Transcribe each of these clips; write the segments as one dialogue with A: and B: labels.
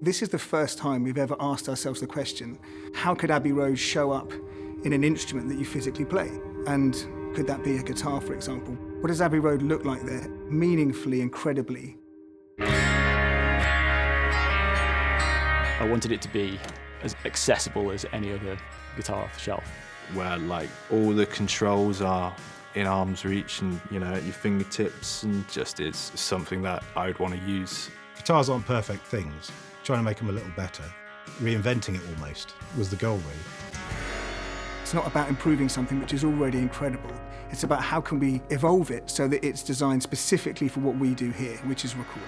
A: This is the first time we've ever asked ourselves the question, how could Abbey Road show up in an instrument that you physically play? And could that be a guitar, for example? What does Abbey Road look like there, meaningfully, incredibly?
B: I wanted it to be as accessible as any other guitar off the shelf.
C: Where like all the controls are in arm's reach and, you know, at your fingertips, and just is something that I would want to use.
D: Guitars aren't perfect things. Trying to make them a little better, reinventing it almost, was the goal really.
A: It's not about improving something which is already incredible. It's about how can we evolve it so that it's designed specifically for what we do here, which is recording.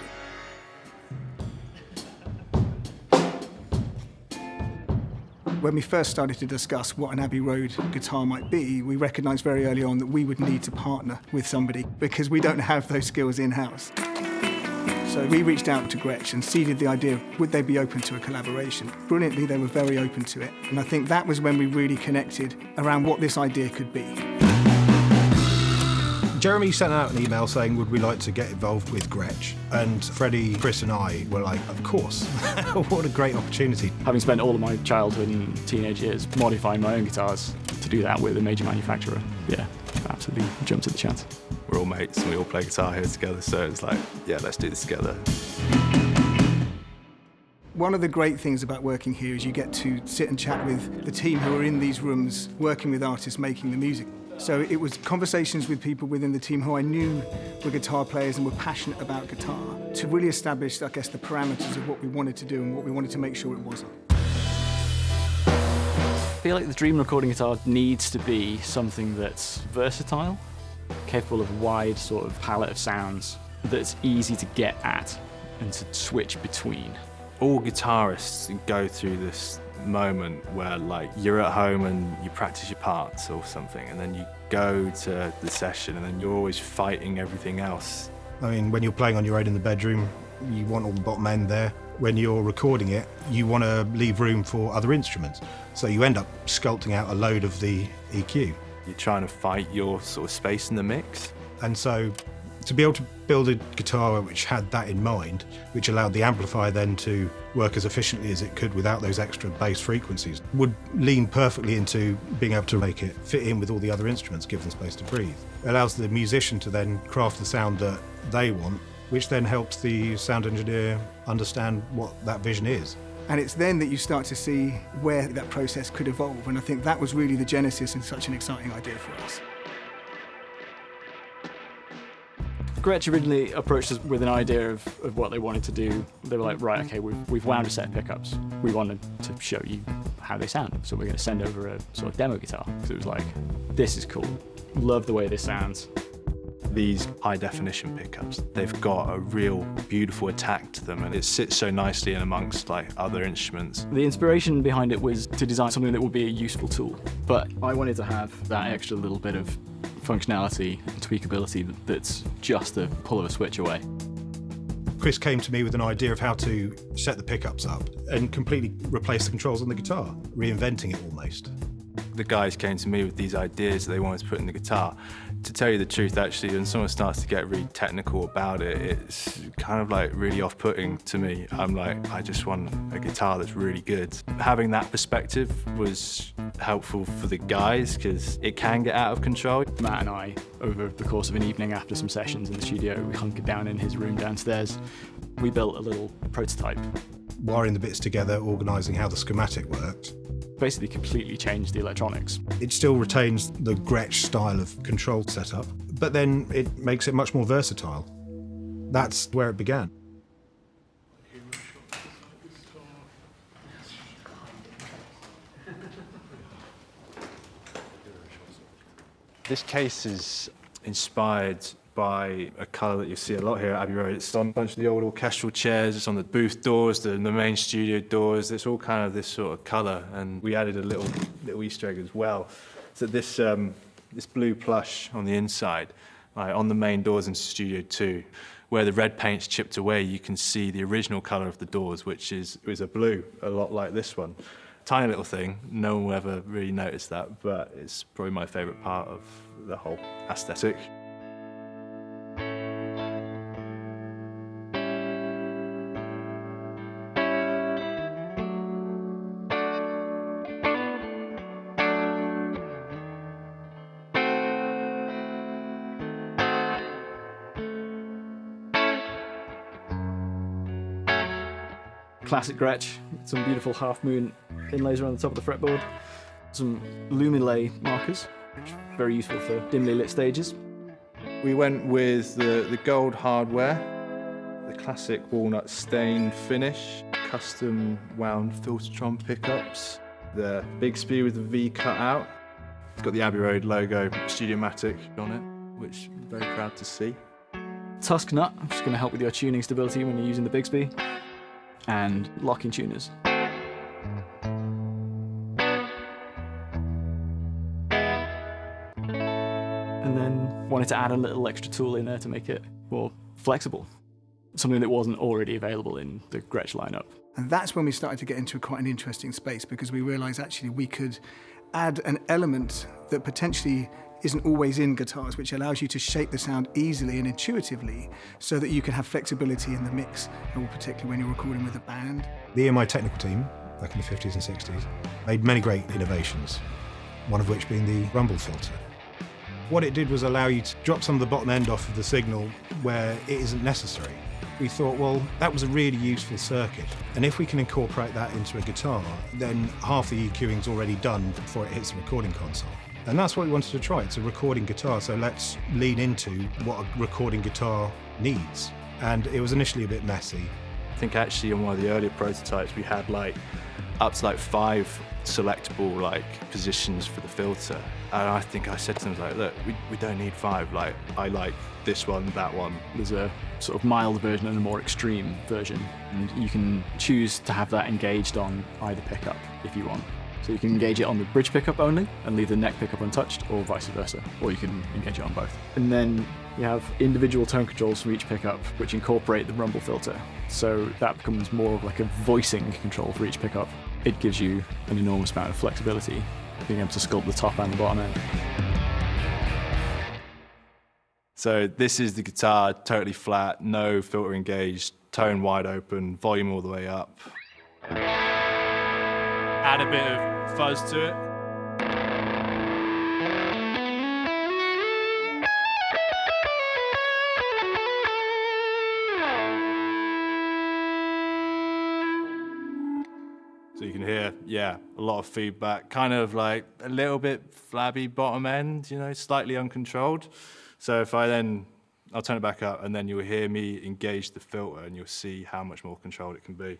A: When we first started to discuss what an Abbey Road guitar might be, we recognised very early on that we would need to partner with somebody because we don't have those skills in-house. So we reached out to Gretsch and seeded the idea of would they be open to a collaboration. Brilliantly, they were very open to it. And I think that was when we really connected around what this idea could be.
D: Jeremy sent out an email saying, would we like to get involved with Gretsch? And Freddie, Chris and I were like, of course. What a great opportunity.
B: Having spent all of my childhood and teenage years modifying my own guitars, to do that with a major manufacturer, yeah, absolutely jumped at the chance.
C: We're all mates and we all play guitar here together, so it's like, yeah, let's do this together.
A: One of the great things about working here is you get to sit and chat with the team who are in these rooms working with artists making the music. So it was conversations with people within the team who I knew were guitar players and were passionate about guitar to really establish, I guess, the parameters of what we wanted to do and what we wanted to make sure it wasn't.
B: I feel like the dream recording guitar needs to be something that's versatile, capable of a wide sort of palette of sounds, that's easy to get at and to switch between.
C: All guitarists go through this moment where like you're at home and you practice your parts or something, and then you go to the session and then you're always fighting everything else.
D: I mean, when you're playing on your own in the bedroom, you want all the bottom end there. When you're recording it, you want to leave room for other instruments. So you end up sculpting out a load of the EQ.
C: You're trying to fight your sort of space in the mix.
D: And so to be able to build a guitar which had that in mind, which allowed the amplifier then to work as efficiently as it could without those extra bass frequencies, would lean perfectly into being able to make it fit in with all the other instruments, give them space to breathe. It allows the musician to then craft the sound that they want, which then helps the sound engineer understand what that vision is.
A: And it's then that you start to see where that process could evolve, and I think that was really the genesis and such an exciting idea for us.
B: Gretsch originally approached us with an idea of what they wanted to do. They were like, right, okay, we've wound a set of pickups. We wanted to show you how they sound, so we're going to send over a sort of demo guitar. Because it was like, this is cool, love the way this sounds.
C: These high-definition pickups, they've got a real beautiful attack to them, and it sits so nicely in amongst like other instruments.
B: The inspiration behind it was to design something that would be a useful tool, but I wanted to have that extra little bit of functionality and tweakability that's just the pull of a switch away.
D: Chris came to me with an idea of how to set the pickups up and completely replace the controls on the guitar, reinventing it almost.
C: The guys came to me with these ideas that they wanted to put in the guitar. To tell you the truth, actually, when someone starts to get really technical about it, it's kind of like really off-putting to me. I'm like, I just want a guitar that's really good. Having that perspective was helpful for the guys because it can get out of control.
B: Matt and I, over the course of an evening after some sessions in the studio, we hunkered down in his room downstairs. We built a little prototype.
D: Wiring the bits together, organising how the schematic worked.
B: Basically completely changed the electronics.
D: It still retains the Gretsch style of control setup, but then it makes it much more versatile. That's where it began.
C: This case is inspired by a colour that you see a lot here at Abbey Road. It's on a bunch of the old orchestral chairs, it's on the booth doors, the main studio doors. It's all kind of this sort of colour, and we added a little Easter egg as well. So this blue plush on the inside, on the main doors in Studio 2, where the red paint's chipped away, you can see the original colour of the doors, which is a blue, a lot like this one. Tiny little thing, no one will ever really notice that, but it's probably my favourite part of the whole aesthetic.
B: classic Gretsch, some beautiful half-moon inlays around the top of the fretboard, some Lumilay markers, which are very useful for dimly lit stages.
C: We went with the gold hardware, the classic walnut stained finish, custom wound Filtertron pickups, the Bigsby with the V cut out. It's got the Abbey Road logo, Studiomatic on it, which I'm very proud to see.
B: Tusk nut, which is going to help with your tuning stability when you're using the Bigsby, and locking tuners. And then wanted to add a little extra tool in there to make it more flexible, something that wasn't already available in the Gretsch lineup.
A: And that's when we started to get into quite an interesting space, because we realised actually we could add an element that potentially isn't always in guitars, which allows you to shape the sound easily and intuitively so that you can have flexibility in the mix, and particularly when you're recording with a band.
D: The EMI technical team, back in the 50s and 60s, made many great innovations, one of which being the rumble filter. What it did was allow you to drop some of the bottom end off of the signal where it isn't necessary. We thought, well, that was a really useful circuit, and if we can incorporate that into a guitar, then half the EQing's already done before it hits the recording console. And that's what we wanted to try. It's a recording guitar, so let's lean into what a recording guitar needs. And it was initially a bit messy.
C: I think actually on one of the earlier prototypes we had up to 5 selectable positions for the filter. And I think I said to them, look, we don't need 5. I like this one, that one.
B: There's a sort of mild version and a more extreme version, and you can choose to have that engaged on either pickup if you want. So you can engage it on the bridge pickup only and leave the neck pickup untouched, or vice versa, or you can engage it on both. And then you have individual tone controls for each pickup which incorporate the rumble filter. So that becomes more of a voicing control for each pickup. It gives you an enormous amount of flexibility, being able to sculpt the top and the bottom end.
C: So this is the guitar, totally flat, no filter engaged, tone wide open, volume all the way up. Add a bit of fuzz to it. So you can hear, a lot of feedback, kind of a little bit flabby bottom end, slightly uncontrolled. So if I'll turn it back up, and then you'll hear me engage the filter, and you'll see how much more controlled it can be.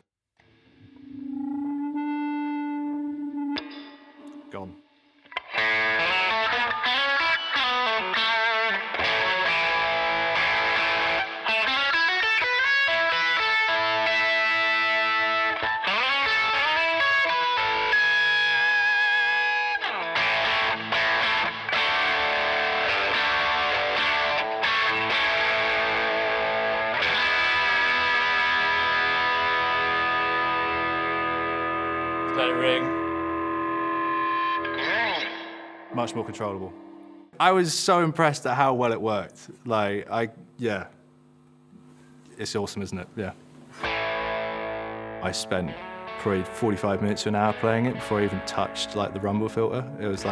C: Gone. Let it ring. Much more controllable. I was so impressed at how well it worked. It's awesome, isn't it? Yeah. I spent probably 45 minutes to an hour playing it before I even touched the rumble filter. It was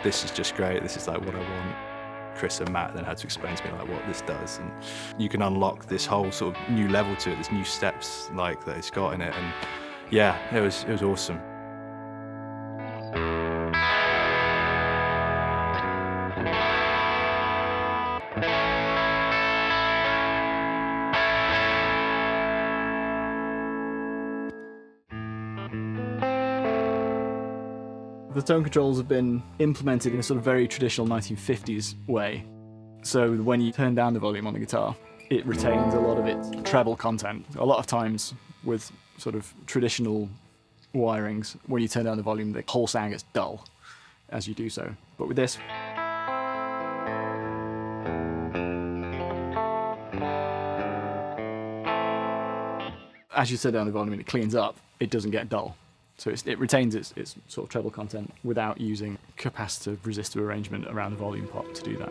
C: this is just great. This is what I want. Chris and Matt then had to explain to me what this does, and you can unlock this whole sort of new level to it. There's new steps that it's got in it, and it was awesome.
B: The tone controls have been implemented in a sort of very traditional 1950s way. So when you turn down the volume on the guitar, it retains a lot of its treble content. A lot of times with sort of traditional wirings, when you turn down the volume, the whole sound gets dull as you do so. But with this, as you turn down the volume and it cleans up, it doesn't get dull. So it retains its sort of treble content without using capacitive resistor arrangement around the volume pot to do that.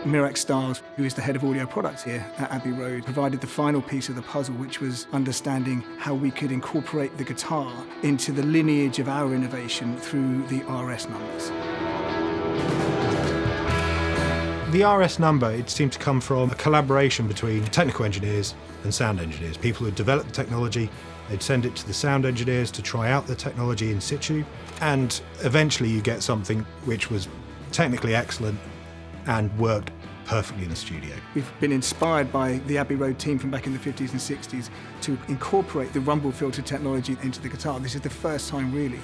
A: Mirek Stiles, who is the head of audio products here at Abbey Road, provided the final piece of the puzzle, which was understanding how we could incorporate the guitar into the lineage of our innovation through the RS numbers.
D: The RS number, it seemed to come from a collaboration between technical engineers and sound engineers. People who had developed the technology, they'd send it to the sound engineers to try out the technology in situ, and eventually you get something which was technically excellent and worked perfectly in the studio.
A: We've been inspired by the Abbey Road team from back in the 50s and 60s to incorporate the rumble filter technology into the guitar. This is the first time really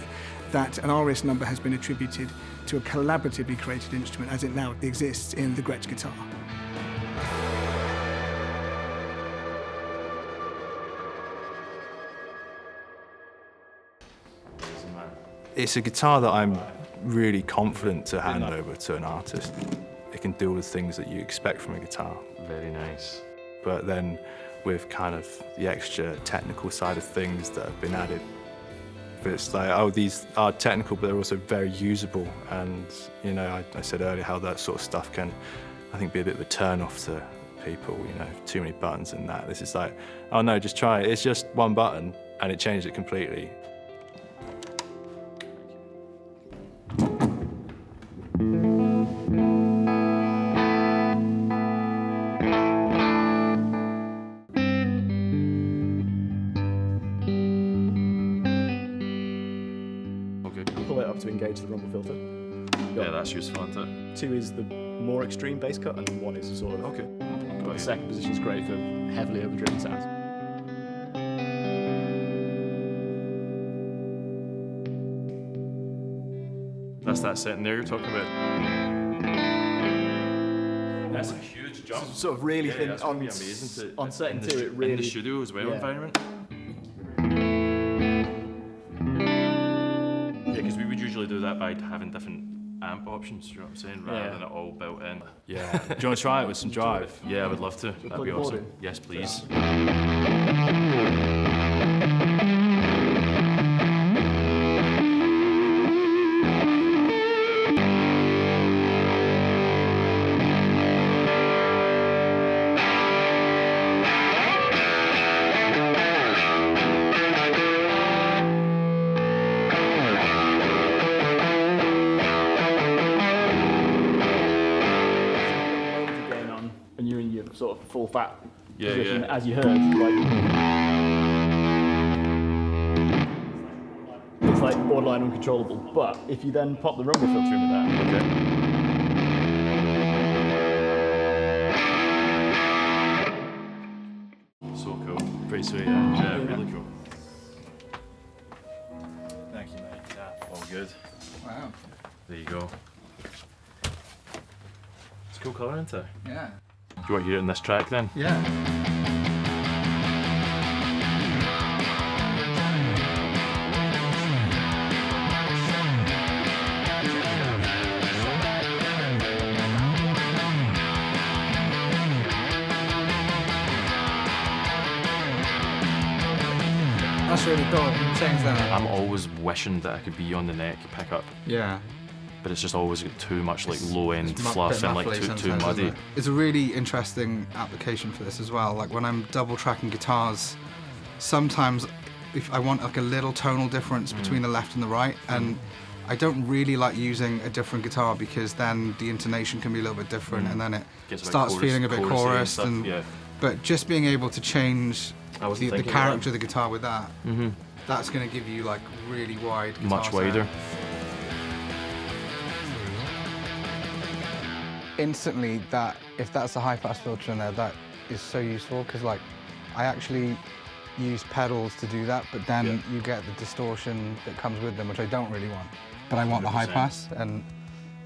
A: that an RS number has been attributed to a collaboratively created instrument as it now exists in the Gretsch guitar.
C: It's a guitar that I'm really confident to hand over to an artist. It can deal with things that you expect from a guitar.
E: Very nice.
C: But then with kind of the extra technical side of things that have been added. But it's like, oh, these are technical, but they're also very usable. And, you know, I said earlier how that sort of stuff can, I think, be a bit of a turn-off to people, you know, too many buttons and that. This is like, oh no, just try it. It's just one button, and it changed it completely.
B: Pull it up to engage the rumble filter.
E: Yeah, that's useful, isn't it?
B: 2 is the more extreme bass cut, and 1 is sort of...
E: Okay.
B: The second position is great for heavily overdriven sounds.
E: That's that setting there you're talking about. That's a huge jump.
B: Sort of really thin
E: that's
B: on,
E: gonna be amazing
B: on setting
E: in
B: 2, it really...
E: in the studio as well,
B: yeah.
E: environment. Yeah, because we would usually do that by having different amp options, you know what I'm saying, rather than it all built in.
C: Yeah. Do you want to try it with some drive?
E: Yeah, I would love to. That'd
B: plug
E: be
B: the board
E: awesome.
B: in?
E: Yes, please.
B: And you're in your sort of full fat
E: Yeah,
B: position,
E: yeah.
B: as you heard, like it's like borderline uncontrollable. But if you then pop the rumble filter in with that,
E: So cool.
C: Pretty sweet,
E: Yeah, really cool.
C: Thank you, mate. Yeah.
E: All good.
F: Wow.
E: There you go. It's a cool colour, isn't it?
F: Yeah.
E: Do you want to hear it in this track then?
F: Yeah. That's really cool. Change that.
E: I'm always wishing that I could be on the neck pickup,
F: Yeah.
E: but it's just always got too much like low end
F: It's
E: fluff and like
F: muffly
E: too
F: sometimes,
E: muddy.
F: isn't it? It's a really interesting application for this as well. Like when I'm double tracking guitars, sometimes if I want like a little tonal difference between the left and the right, and I don't really like using a different guitar because then the intonation can be a little bit different, and then it
E: Gets a bit
F: starts feeling a bit
E: chorusy and
F: chorus.
E: stuff,
F: And
E: yeah.
F: but just being able to change
E: I wasn't
F: the
E: thinking of
F: character
E: that.
F: of the guitar with that, that's going to give you like really wide guitar
E: Much wider.
F: sound. Instantly, that if that's a high pass filter in there, that is so useful because like I actually use pedals to do that, but then you get the distortion that comes with them, which I don't really want. But I want the high
E: 100%.
F: pass, and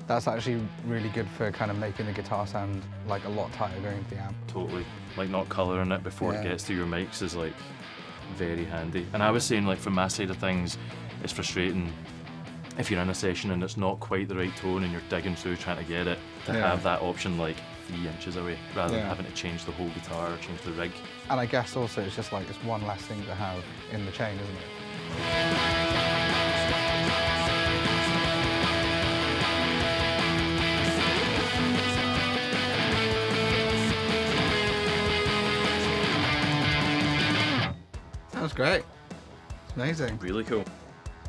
F: that's actually really good for kind of making the guitar sound like a lot tighter going into the amp.
E: Totally. Like not colouring it before it
F: Yeah.
E: gets to your mics is like very handy. And I was saying like from my side of things, it's frustrating if you're in a session and it's not quite the right tone and you're digging through trying to get it, to
F: Yeah.
E: have that option like 3 inches away rather than
F: Yeah.
E: having to change the whole guitar or change the rig.
F: And I guess also it's just like it's one less thing to have in the chain, isn't it? That was great. It's amazing.
E: Really cool.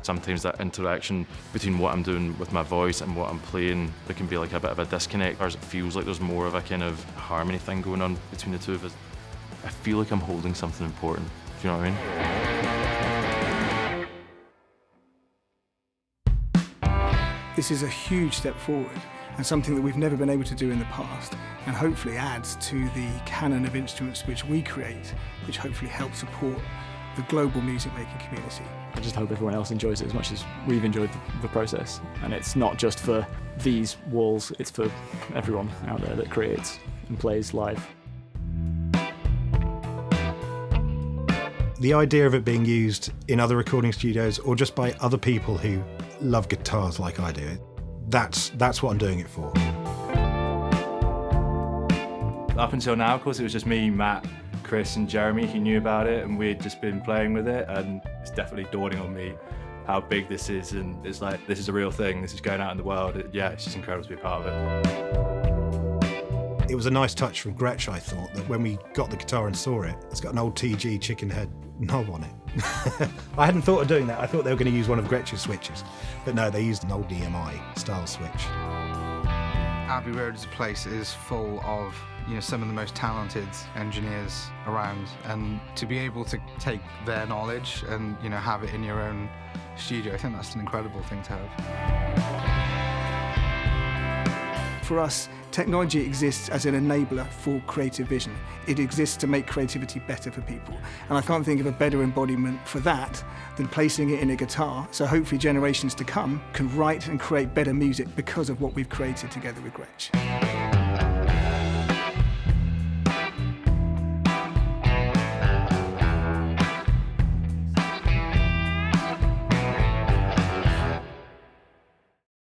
E: Sometimes that interaction between what I'm doing with my voice and what I'm playing, there can be like a bit of a disconnect, or it feels like there's more of a kind of harmony thing going on between the two of us. I feel like I'm holding something important. Do you know what I mean?
A: This is a huge step forward and something that we've never been able to do in the past, and hopefully adds to the canon of instruments which we create, which hopefully helps support the global music making community.
B: I just hope everyone else enjoys it as much as we've enjoyed the process. And it's not just for these walls, it's for everyone out there that creates and plays live.
D: The idea of it being used in other recording studios or just by other people who love guitars like I do, that's what I'm doing it for.
C: Up until now, of course, it was just me, Matt, Chris and Jeremy who knew about it, and we'd just been playing with it, and it's definitely dawning on me how big this is, and it's like, this is a real thing, this is going out in the world. Yeah, it's just incredible to be a part of it.
D: It was a nice touch from Gretsch, I thought, that when we got the guitar and saw it, it's got an old TG chicken head knob on it. I hadn't thought of doing that. I thought they were going to use one of Gretsch's switches, but no, they used an old EMI style switch.
F: Abbey Road as a place is full of, some of the most talented engineers around, and to be able to take their knowledge and, have it in your own studio, I think that's an incredible thing to have.
A: For us, technology exists as an enabler for creative vision. It exists to make creativity better for people. And I can't think of a better embodiment for that than placing it in a guitar, so hopefully generations to come can write and create better music because of what we've created together with Gretsch.